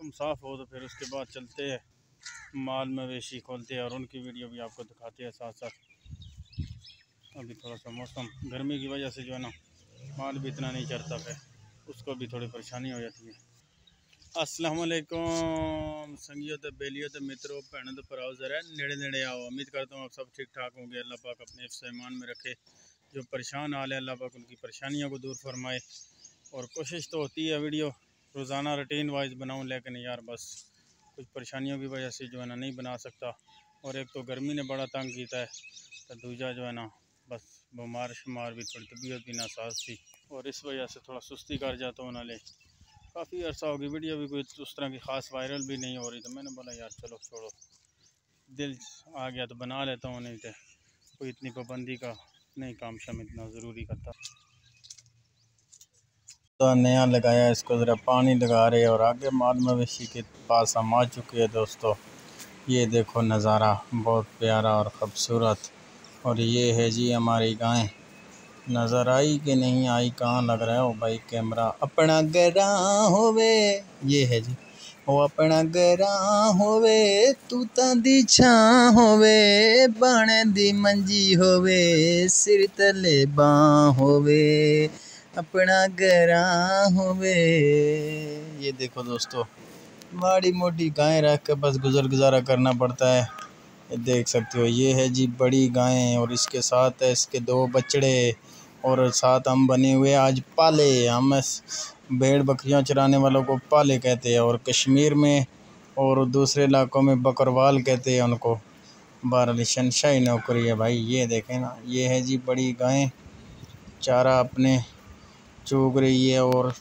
मौसम साफ़ हो तो फिर उसके बाद चलते हैं माल मवेशी खोलते हैं और उनकी वीडियो भी आपको दिखाते हैं साथ साथ। अभी थोड़ा सा मौसम गर्मी की वजह से जो है ना माल भी इतना नहीं चलता, फिर उसको भी थोड़ी परेशानी हो जाती है। अस्सलाम वालेकुम संगियो ते बेलियो ते मित्रों भैनों तो भराओ ज़रा नेड़े नेड़े आओ। उम्मीद करता हूँ आप सब ठीक ठाक होंगे। अल्लाह पाक अपने हिफ्ज़ ईमान में रखे। जो परेशान हाल है अल्लाह पाक उनकी परेशानियों को दूर फरमाए। और कोशिश तो होती है वीडियो रोज़ाना रूटीन वाइज बनाऊँ, लेकिन यार बस कुछ परेशानियों की वजह से जो है ना नहीं बना सकता। और एक तो गर्मी ने बड़ा तंग किया है, तो दूजा जो है ना बस बीमार शुमार भी, थोड़ी तबीयत भी नासाज थी और इस वजह से थोड़ा सुस्ती कर जाता हूँ नाले। काफ़ी अर्सा होगी वीडियो भी कोई उस तरह की ख़ास वायरल भी नहीं हो रही, तो मैंने बोला यार चलो छोड़ो, दिल आ गया तो बना लेता हूँ, नहीं तो कोई इतनी पाबंदी का नहीं काम शाम इतना ज़रूरी करता। तो नया लगाया, इसको ज़रा पानी लगा रहे और आगे माल मवेशी के पास हम आ चुके हैं दोस्तों। ये देखो नज़ारा बहुत प्यारा और ख़ूबसूरत। और ये है जी हमारी गाय। नज़र आई कि नहीं आई, कहाँ लग रहा है ओ भाई कैमरा। अपना गरा होवे, ये है जी वो अपना गरा होवे, तू दी छां होवे, बाणे दी मंजी होवे, सिर तले बाँ होवे, अपना गरा होवे। ये देखो दोस्तों, माड़ी मोटी गाय रख के बस गुजर गुजारा करना पड़ता है। ये देख सकते हो, ये है जी बड़ी गाय और इसके साथ है इसके दो बछड़े और साथ हम बने हुए आज पाले। हम भेड़ बकरियां चराने वालों को पाले कहते हैं और कश्मीर में और दूसरे इलाकों में बकरवाल कहते हैं उनको। बहरहाल शनशाही नौकरी है भाई। ये देखें ना, ये है जी बड़ी गाय, चारा अपने चूग रही है और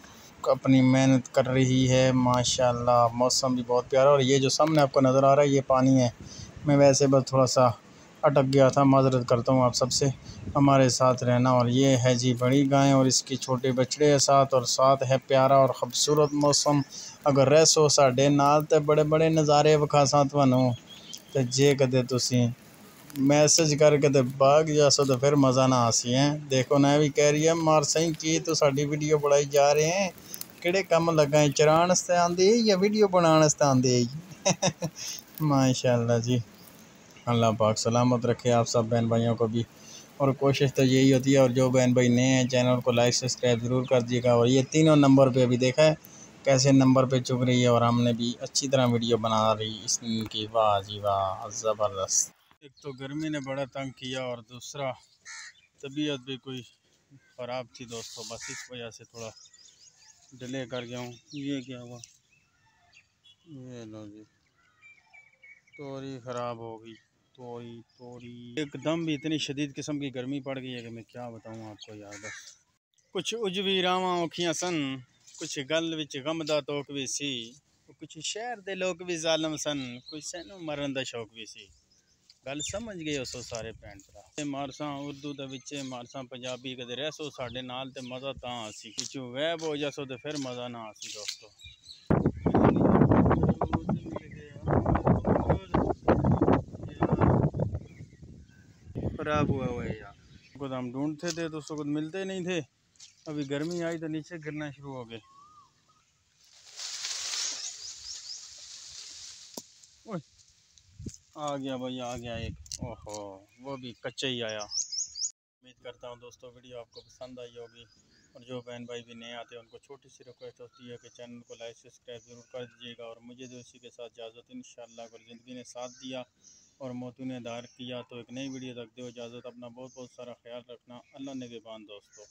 अपनी मेहनत कर रही है माशाल्लाह। मौसम भी बहुत प्यारा। और ये जो सामने आपको नज़र आ रहा है ये पानी है। मैं वैसे बस थोड़ा सा अटक गया था, माजरत करता हूँ आप सबसे, हमारे साथ रहना। और ये है जी बड़ी गाय और इसके छोटे बछड़े हैं साथ, और साथ है प्यारा और ख़ूबसूरत मौसम। अगर रह सो साढ़े नाल तो बड़े बड़े नज़ारे विखा सां तुहानू, तो जे कदे तुसी मैसेज करके तो भाग जासो तो फिर मज़ा ना आसी है। देखो ना भी कह रही है मार सही की तो साड़ी वीडियो बनाई जा रहे हैं, किहड़े कम लगा है, चराण आस्ते आंदे या वीडियो बनाने आस्ते आंदे माशाल्लाह जी। अल्लाह पाक सलामत रखे आप सब बहन भाइयों को भी। और कोशिश तो यही होती है। और जो बहन भाई नए हैं चैनल को लाइक सब्सक्राइब ज़रूर कर दीजिएगा। और ये तीनों नंबर पे अभी देखा है कैसे नंबर पे चुग रही है और हमने भी अच्छी तरह वीडियो बना रही इसकी। वाह जी वाह, ज़बरदस्त। एक तो गर्मी ने बड़ा तंग किया और दूसरा तबीयत भी कोई ख़राब थी दोस्तों, बस इस वजह से थोड़ा डिले कर गया हूँ। ये क्या हुआ, ये लो जी तोरी ख़राब हो गई। तोरी तोरी एकदम भी इतनी शदीद किस्म की गर्मी पड़ गई है कि मैं क्या बताऊँ आपको यार। बस कुछ उजवी रावां औखियां सन, कुछ गल विच गम दा तोक भी सी, कुछ शहर दे लोग भी जालम सन, कुछ सैनू मरन दा शौक भी सी। गल समझ गए हो सारे भैन भरा। मारसा उर्दू दे विच मारसा पंजाबी, कदे रह सो साडे नाल ते मज़ा तां आसी, पिछू वैब हो जासो तो फिर मज़ा ना आसी दोस्तों। खराब हुआ है यार, खुद हम ढूंढते थे तो उसको खुद मिलते नहीं थे। अभी गर्मी आई तो नीचे गिरना शुरू हो गए। आ गया भाई, आ गया एक, ओहो वो भी कच्चा ही आया। उम्मीद करता हूँ दोस्तों वीडियो आपको पसंद आई होगी। और जो बहन भाई भी नए आते हैं उनको छोटी सी रिक्वेस्ट होती है कि चैनल को लाइक सब्सक्राइब ज़रूर कर दीजिएगा। और मुझे तो इसी के साथ इजाज़त, इंशाअल्लाह अगर ज़िंदगी ने साथ दिया और मौतू ने दार किया तो एक नई वीडियो तक दो इजाज़त। अपना बहुत बहुत सारा ख्याल रखना। अल्लाह निगहबान दोस्तों।